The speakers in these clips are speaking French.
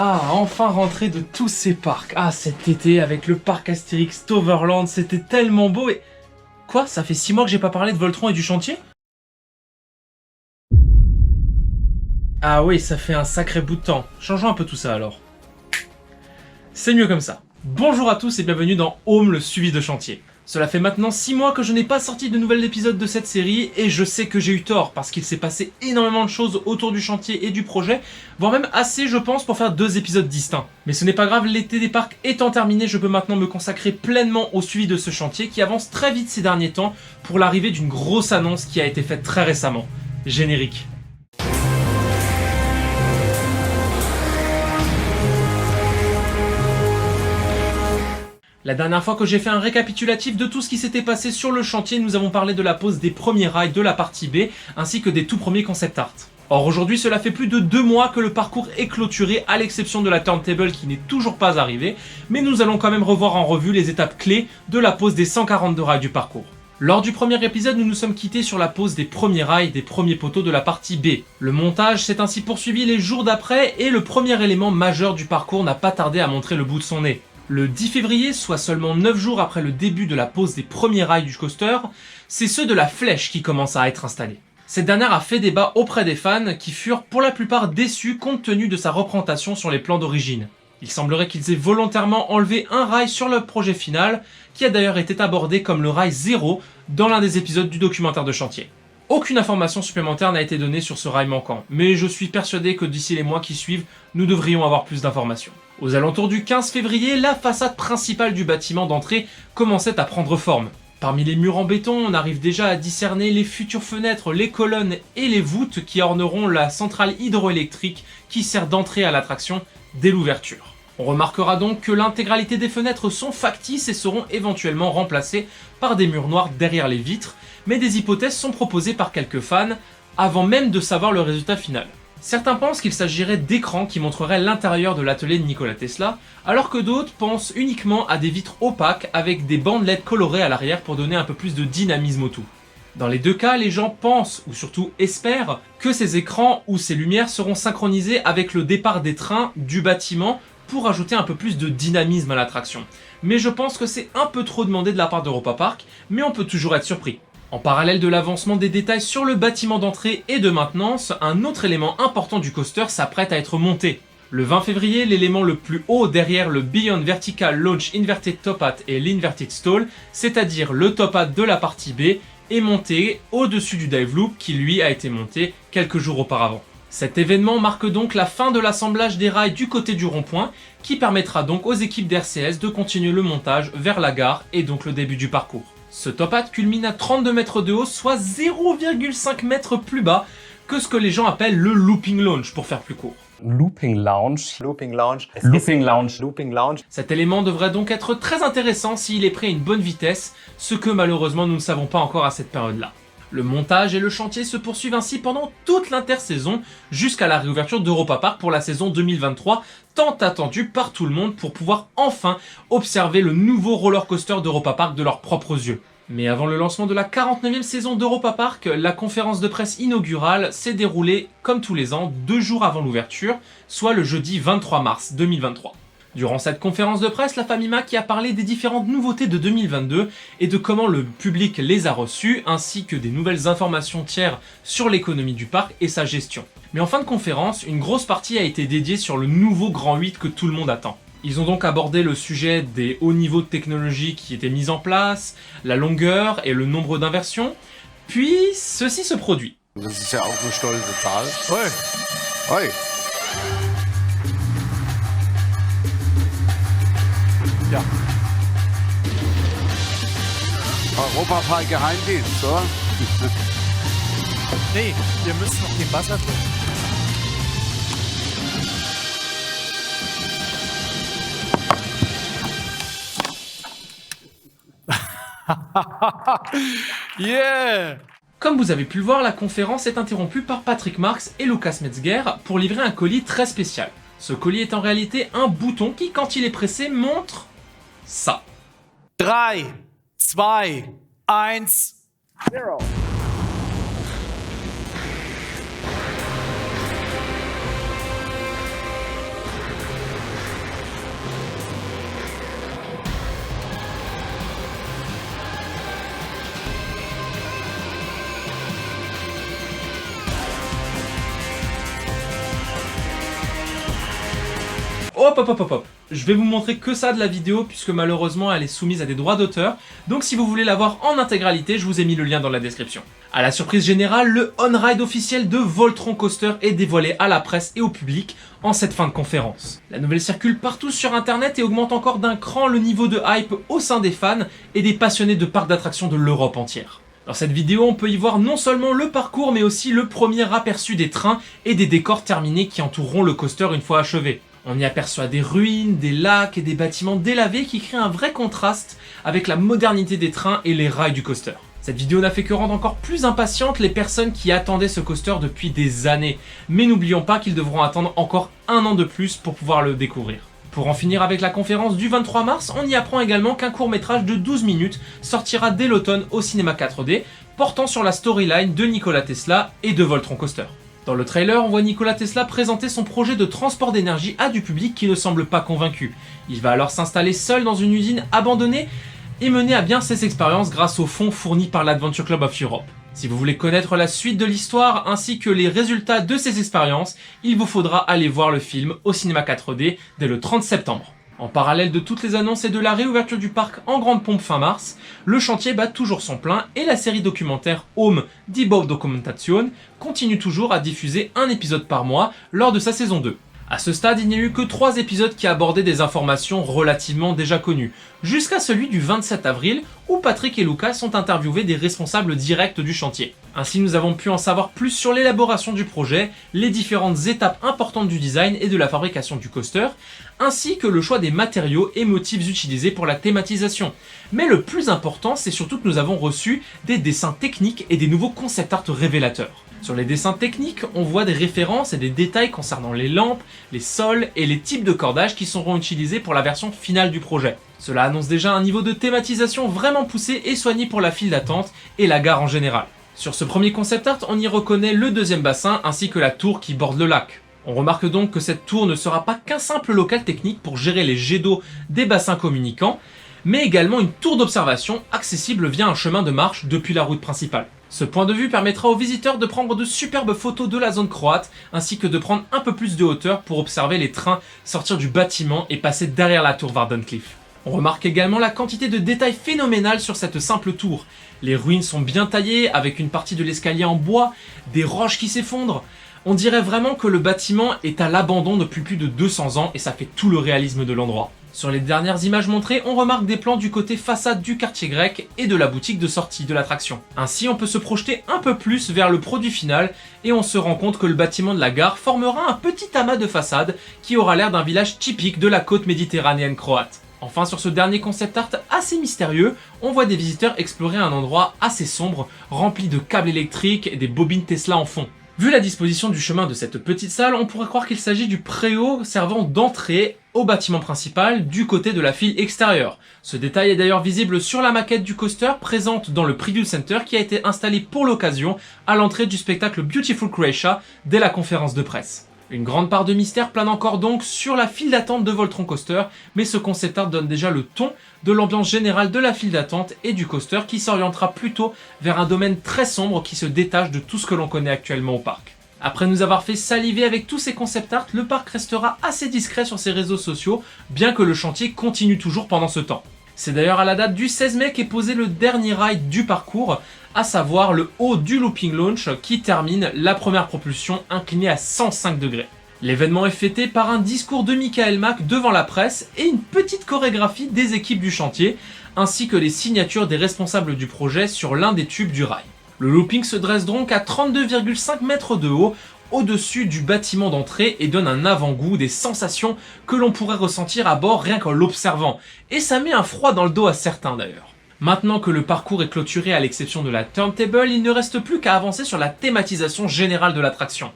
Ah, enfin rentré de tous ces parcs. Ah, cet été avec le parc Astérix Toverland, c'était tellement beau et... Quoi? Ça fait 6 mois que j'ai pas parlé de Voltron et du chantier? Ah oui, ça fait un sacré bout de temps. Changeons un peu tout ça alors. C'est mieux comme ça. Bonjour à tous et bienvenue dans Home, le suivi de chantier. Cela fait maintenant 6 mois que je n'ai pas sorti de nouvel épisode de cette série et je sais que j'ai eu tort parce qu'il s'est passé énormément de choses autour du chantier et du projet, voire même assez je pense pour faire 2 épisodes distincts. Mais ce n'est pas grave, l'été des parcs étant terminé, je peux maintenant me consacrer pleinement au suivi de ce chantier qui avance très vite ces derniers temps pour l'arrivée d'une grosse annonce qui a été faite très récemment. Générique. La dernière fois que j'ai fait un récapitulatif de tout ce qui s'était passé sur le chantier, nous avons parlé de la pose des premiers rails de la partie B, ainsi que des tout premiers concept art. Or aujourd'hui, cela fait plus de 2 mois que le parcours est clôturé, à l'exception de la turntable qui n'est toujours pas arrivée, mais nous allons quand même revoir en revue les étapes clés de la pose des 142 rails du parcours. Lors du premier épisode, nous nous sommes quittés sur la pose des premiers rails des premiers poteaux de la partie B. Le montage s'est ainsi poursuivi les jours d'après, et le premier élément majeur du parcours n'a pas tardé à montrer le bout de son nez. Le 10 février, soit seulement 9 jours après le début de la pose des premiers rails du coaster, c'est ceux de la flèche qui commencent à être installés. Cette dernière a fait débat auprès des fans qui furent pour la plupart déçus compte tenu de sa représentation sur les plans d'origine. Il semblerait qu'ils aient volontairement enlevé un rail sur le projet final, qui a d'ailleurs été abordé comme le rail 0 dans l'un des épisodes du documentaire de chantier. Aucune information supplémentaire n'a été donnée sur ce rail manquant, mais je suis persuadé que d'ici les mois qui suivent, nous devrions avoir plus d'informations. Aux alentours du 15 février, la façade principale du bâtiment d'entrée commençait à prendre forme. Parmi les murs en béton, on arrive déjà à discerner les futures fenêtres, les colonnes et les voûtes qui orneront la centrale hydroélectrique qui sert d'entrée à l'attraction dès l'ouverture. On remarquera donc que l'intégralité des fenêtres sont factices et seront éventuellement remplacées par des murs noirs derrière les vitres, mais des hypothèses sont proposées par quelques fans avant même de savoir le résultat final. Certains pensent qu'il s'agirait d'écrans qui montreraient l'intérieur de l'atelier de Nikola Tesla, alors que d'autres pensent uniquement à des vitres opaques avec des bandes LED colorées à l'arrière pour donner un peu plus de dynamisme au tout. Dans les deux cas, les gens pensent, ou surtout espèrent, que ces écrans ou ces lumières seront synchronisés avec le départ des trains du bâtiment pour ajouter un peu plus de dynamisme à l'attraction. Mais je pense que c'est un peu trop demandé de la part d'Europa Park, mais on peut toujours être surpris. En parallèle de l'avancement des détails sur le bâtiment d'entrée et de maintenance, un autre élément important du coaster s'apprête à être monté. Le 20 février, l'élément le plus haut derrière le Beyond Vertical Launch Inverted Top Hat et l'Inverted Stall, c'est-à-dire le top hat de la partie B, est monté au-dessus du dive loop qui lui a été monté quelques jours auparavant. Cet événement marque donc la fin de l'assemblage des rails du côté du rond-point, qui permettra donc aux équipes d'RCS de continuer le montage vers la gare et donc le début du parcours. Ce top hat culmine à 32 mètres de haut, soit 0,5 mètres plus bas que ce que les gens appellent le looping launch pour faire plus court. Looping Lounge. Looping Lounge. Looping Lounge. Looping Lounge. Cet élément devrait donc être très intéressant s'il est pris à une bonne vitesse, ce que malheureusement nous ne savons pas encore à cette période-là. Le montage et le chantier se poursuivent ainsi pendant toute l'intersaison jusqu'à la réouverture d'Europa Park pour la saison 2023, tant attendue par tout le monde pour pouvoir enfin observer le nouveau roller coaster d'Europa Park de leurs propres yeux. Mais avant le lancement de la 49e saison d'Europa Park, la conférence de presse inaugurale s'est déroulée comme tous les ans 2 jours avant l'ouverture, soit le jeudi 23 mars 2023. Durant cette conférence de presse, la famille Mack a parlé des différentes nouveautés de 2022 et de comment le public les a reçues, ainsi que des nouvelles informations tiers sur l'économie du parc et sa gestion. Mais en fin de conférence, une grosse partie a été dédiée sur le nouveau Grand 8 que tout le monde attend. Ils ont donc abordé le sujet des hauts niveaux de technologie qui étaient mis en place, la longueur et le nombre d'inversions, puis ceci se produit. Das ist ja auch eine stolze Zahl. Hoi. Hoi. Ja. Europapark Geheimdienst, oder? Nee, wir müssen noch den Wasserturm. Yeah! Comme vous avez pu le voir, la conférence est interrompue par Patrick Marks et Lucas Metzger pour livrer un colis très spécial. Ce colis est en réalité un bouton qui, quand il est pressé, montre ça. 3, 2, 1, 0. hop hop hop hop hop. Je vais vous montrer que ça de la vidéo puisque malheureusement elle est soumise à des droits d'auteur. Donc si vous voulez la voir en intégralité, je vous ai mis le lien dans la description. À la surprise générale, le on-ride officiel de Voltron Coaster est dévoilé à la presse et au public en cette fin de conférence. La nouvelle circule partout sur internet et augmente encore d'un cran le niveau de hype au sein des fans et des passionnés de parcs d'attractions de l'Europe entière. Dans cette vidéo, on peut y voir non seulement le parcours mais aussi le premier aperçu des trains et des décors terminés qui entoureront le coaster une fois achevé. On y aperçoit des ruines, des lacs et des bâtiments délavés qui créent un vrai contraste avec la modernité des trains et les rails du coaster. Cette vidéo n'a fait que rendre encore plus impatientes les personnes qui attendaient ce coaster depuis des années, mais n'oublions pas qu'ils devront attendre encore 1 an de plus pour pouvoir le découvrir. Pour en finir avec la conférence du 23 mars, on y apprend également qu'un court-métrage de 12 minutes sortira dès l'automne au cinéma 4D, portant sur la storyline de Nikola Tesla et de Voltron Coaster. Dans le trailer, on voit Nikola Tesla présenter son projet de transport d'énergie à du public qui ne semble pas convaincu. Il va alors s'installer seul dans une usine abandonnée et mener à bien ses expériences grâce aux fonds fournis par l'Adventure Club of Europe. Si vous voulez connaître la suite de l'histoire ainsi que les résultats de ces expériences, il vous faudra aller voir le film au cinéma 4D dès le 30 septembre. En parallèle de toutes les annonces et de la réouverture du parc en grande pompe fin mars, le chantier bat toujours son plein et la série documentaire Home di Bob Documentation continue toujours à diffuser un épisode par mois lors de sa saison 2. À ce stade, il n'y a eu que 3 épisodes qui abordaient des informations relativement déjà connues, jusqu'à celui du 27 avril où Patrick et Lucas sont interviewés des responsables directs du chantier. Ainsi, nous avons pu en savoir plus sur l'élaboration du projet, les différentes étapes importantes du design et de la fabrication du coaster, ainsi que le choix des matériaux et motifs utilisés pour la thématisation. Mais le plus important, c'est surtout que nous avons reçu des dessins techniques et des nouveaux concept art révélateurs. Sur les dessins techniques, on voit des références et des détails concernant les lampes, les sols et les types de cordages qui seront utilisés pour la version finale du projet. Cela annonce déjà un niveau de thématisation vraiment poussé et soigné pour la file d'attente et la gare en général. Sur ce premier concept art, on y reconnaît le deuxième bassin ainsi que la tour qui borde le lac. On remarque donc que cette tour ne sera pas qu'un simple local technique pour gérer les jets d'eau des bassins communicants, mais également une tour d'observation accessible via un chemin de marche depuis la route principale. Ce point de vue permettra aux visiteurs de prendre de superbes photos de la zone croate, ainsi que de prendre un peu plus de hauteur pour observer les trains sortir du bâtiment et passer derrière la tour Wardenclyffe. On remarque également la quantité de détails phénoménale sur cette simple tour. Les ruines sont bien taillées, avec une partie de l'escalier en bois, des roches qui s'effondrent. On dirait vraiment que le bâtiment est à l'abandon depuis plus de 200 ans et ça fait tout le réalisme de l'endroit. Sur les dernières images montrées, on remarque des plans du côté façade du quartier grec et de la boutique de sortie de l'attraction. Ainsi, on peut se projeter un peu plus vers le produit final et on se rend compte que le bâtiment de la gare formera un petit amas de façade qui aura l'air d'un village typique de la côte méditerranéenne croate. Enfin, sur ce dernier concept art assez mystérieux, on voit des visiteurs explorer un endroit assez sombre, rempli de câbles électriques et des bobines Tesla en fond. Vu la disposition du chemin de cette petite salle, on pourrait croire qu'il s'agit du préau servant d'entrée au bâtiment principal du côté de la file extérieure. Ce détail est d'ailleurs visible sur la maquette du coaster présente dans le Preview Center qui a été installé pour l'occasion à l'entrée du spectacle Beautiful Croatia dès la conférence de presse. Une grande part de mystère plane encore donc sur la file d'attente de Voltron Coaster, mais ce concept art donne déjà le ton de l'ambiance générale de la file d'attente et du coaster qui s'orientera plutôt vers un domaine très sombre qui se détache de tout ce que l'on connaît actuellement au parc. Après nous avoir fait saliver avec tous ces concept art, le parc restera assez discret sur ses réseaux sociaux, bien que le chantier continue toujours pendant ce temps. C'est d'ailleurs à la date du 16 mai qu'est posé le dernier ride du parcours, à savoir le haut du Looping Launch qui termine la première propulsion inclinée à 105 degrés. L'événement est fêté par un discours de Michael Mack devant la presse et une petite chorégraphie des équipes du chantier, ainsi que les signatures des responsables du projet sur l'un des tubes du rail. Le looping se dresse donc à 32,5 mètres de haut, au-dessus du bâtiment d'entrée et donne un avant-goût des sensations que l'on pourrait ressentir à bord rien qu'en l'observant. Et ça met un froid dans le dos à certains d'ailleurs. Maintenant que le parcours est clôturé à l'exception de la turntable, il ne reste plus qu'à avancer sur la thématisation générale de l'attraction.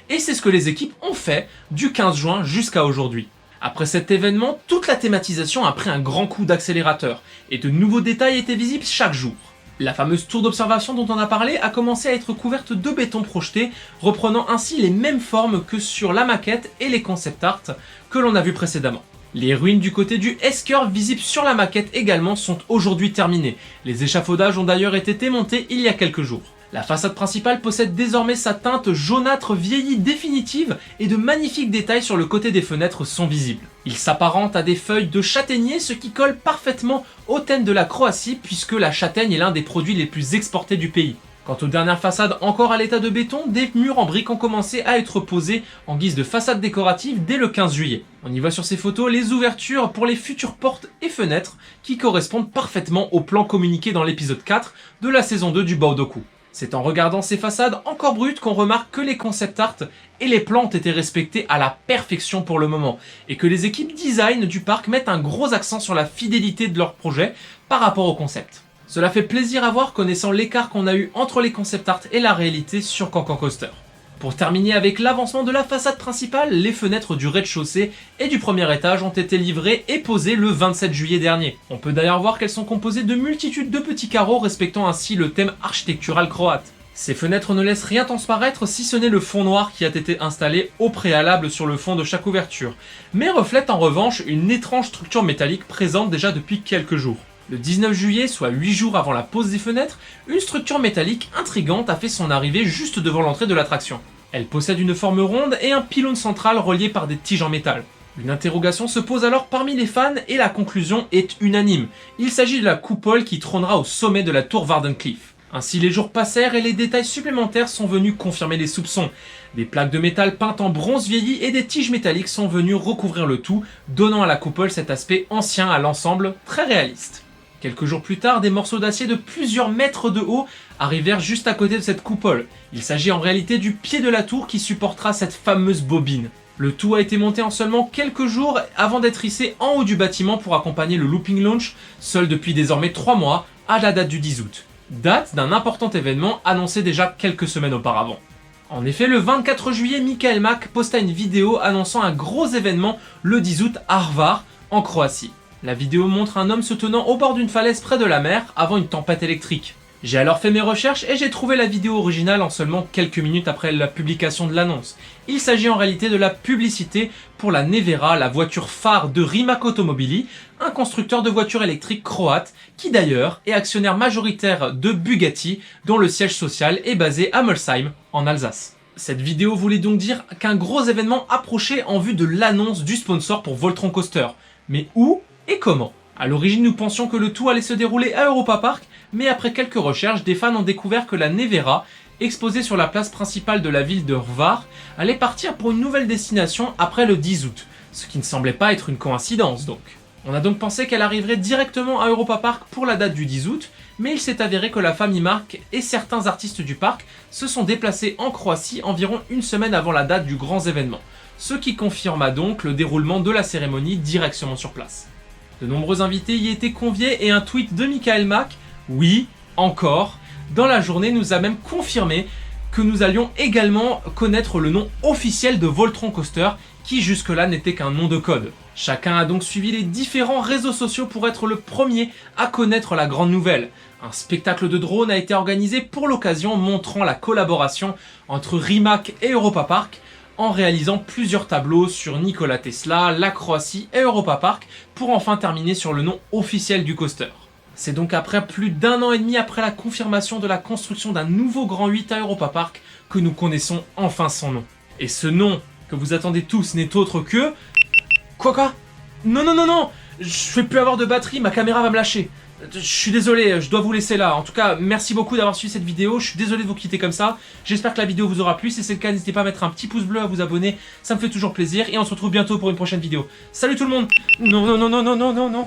Et c'est ce que les équipes ont fait du 15 juin jusqu'à aujourd'hui. Après cet événement, toute la thématisation a pris un grand coup d'accélérateur et de nouveaux détails étaient visibles chaque jour. La fameuse tour d'observation dont on a parlé a commencé à être couverte de béton projeté, reprenant ainsi les mêmes formes que sur la maquette et les concept art que l'on a vu précédemment. Les ruines du côté du S-Curve visibles sur la maquette également sont aujourd'hui terminées. Les échafaudages ont d'ailleurs été démontés il y a quelques jours. La façade principale possède désormais sa teinte jaunâtre vieillie définitive et de magnifiques détails sur le côté des fenêtres sont visibles. Il s'apparente à des feuilles de châtaignier, ce qui colle parfaitement au thème de la Croatie puisque la châtaigne est l'un des produits les plus exportés du pays. Quant aux dernières façades encore à l'état de béton, des murs en briques ont commencé à être posés en guise de façade décorative dès le 15 juillet. On y voit sur ces photos les ouvertures pour les futures portes et fenêtres qui correspondent parfaitement au plan communiqué dans l'épisode 4 de la saison 2 du Baudoku. C'est en regardant ces façades encore brutes qu'on remarque que les concept art et les plans ont été respectés à la perfection pour le moment, et que les équipes design du parc mettent un gros accent sur la fidélité de leur projet par rapport au concept. Cela fait plaisir à voir connaissant l'écart qu'on a eu entre les concept art et la réalité sur Cancan Coaster. Pour terminer avec l'avancement de la façade principale, les fenêtres du rez-de-chaussée et du premier étage ont été livrées et posées le 27 juillet dernier. On peut d'ailleurs voir qu'elles sont composées de multitudes de petits carreaux respectant ainsi le thème architectural croate. Ces fenêtres ne laissent rien transparaître si ce n'est le fond noir qui a été installé au préalable sur le fond de chaque ouverture, mais reflète en revanche une étrange structure métallique présente déjà depuis quelques jours. Le 19 juillet, soit 8 jours avant la pose des fenêtres, une structure métallique intrigante a fait son arrivée juste devant l'entrée de l'attraction. Elle possède une forme ronde et un pylône central relié par des tiges en métal. Une interrogation se pose alors parmi les fans et la conclusion est unanime. Il s'agit de la coupole qui trônera au sommet de la tour Wardenclyffe. Ainsi les jours passèrent et les détails supplémentaires sont venus confirmer les soupçons. Des plaques de métal peintes en bronze vieilli et des tiges métalliques sont venues recouvrir le tout, donnant à la coupole cet aspect ancien à l'ensemble très réaliste. Quelques jours plus tard, des morceaux d'acier de plusieurs mètres de haut arrivèrent juste à côté de cette coupole. Il s'agit en réalité du pied de la tour qui supportera cette fameuse bobine. Le tout a été monté en seulement quelques jours avant d'être hissé en haut du bâtiment pour accompagner le Looping Launch, seul depuis désormais 3 mois, à la date du 10 août. Date d'un important événement annoncé déjà quelques semaines auparavant. En effet, le 24 juillet, Michael Mack posta une vidéo annonçant un gros événement le 10 août à Hvar, en Croatie. La vidéo montre un homme se tenant au bord d'une falaise près de la mer avant une tempête électrique. J'ai alors fait mes recherches et j'ai trouvé la vidéo originale en seulement quelques minutes après la publication de l'annonce. Il s'agit en réalité de la publicité pour la Nevera, la voiture phare de Rimac Automobili, un constructeur de voitures électriques croate qui d'ailleurs est actionnaire majoritaire de Bugatti dont le siège social est basé à Molsheim en Alsace. Cette vidéo voulait donc dire qu'un gros événement approchait en vue de l'annonce du sponsor pour Voltron Coaster. Mais où et comment? A l'origine, nous pensions que le tout allait se dérouler à Europa Park, mais après quelques recherches, des fans ont découvert que la Nevera, exposée sur la place principale de la ville de Hvar, allait partir pour une nouvelle destination après le 10 août, ce qui ne semblait pas être une coïncidence donc. On a donc pensé qu'elle arriverait directement à Europa Park pour la date du 10 août, mais il s'est avéré que la famille Mark et certains artistes du parc se sont déplacés en Croatie environ une semaine avant la date du grand événement, ce qui confirma donc le déroulement de la cérémonie directement sur place. De nombreux invités y étaient conviés et un tweet de Michael Mack, oui, encore, dans la journée nous a même confirmé que nous allions également connaître le nom officiel de Voltron Coaster qui jusque-là n'était qu'un nom de code. Chacun a donc suivi les différents réseaux sociaux pour être le premier à connaître la grande nouvelle. Un spectacle de drone a été organisé pour l'occasion montrant la collaboration entre Rimac et Europa Park en réalisant plusieurs tableaux sur Nikola Tesla, la Croatie et Europa Park pour enfin terminer sur le nom officiel du coaster. C'est donc après plus d'1 an et demi après la confirmation de la construction d'un nouveau Grand 8 à Europa Park que nous connaissons enfin son nom. Et ce nom que vous attendez tous n'est autre que... Quoi? Non, je vais plus avoir de batterie, ma caméra va me lâcher. Je suis désolé, je dois vous laisser là. En tout cas, merci beaucoup d'avoir suivi cette vidéo. Je suis désolé de vous quitter comme ça. J'espère que la vidéo vous aura plu. Si c'est le cas, n'hésitez pas à mettre un petit pouce bleu, à vous abonner. Ça me fait toujours plaisir. Et on se retrouve bientôt pour une prochaine vidéo. Salut tout le monde. Non.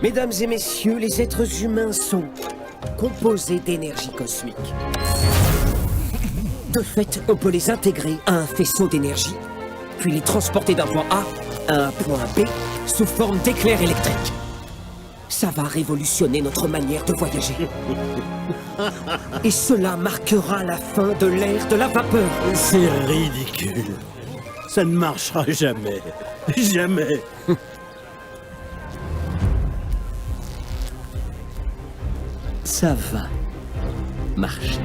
Mesdames et messieurs, les êtres humains sont composés d'énergie cosmique. De fait, on peut les intégrer à un faisceau d'énergie, puis les transporter d'un point A à un point B sous forme d'éclairs électriques. Ça va révolutionner notre manière de voyager. Et cela marquera la fin de l'ère de la vapeur. C'est ridicule. Ça ne marchera jamais. Jamais. Ça va marcher.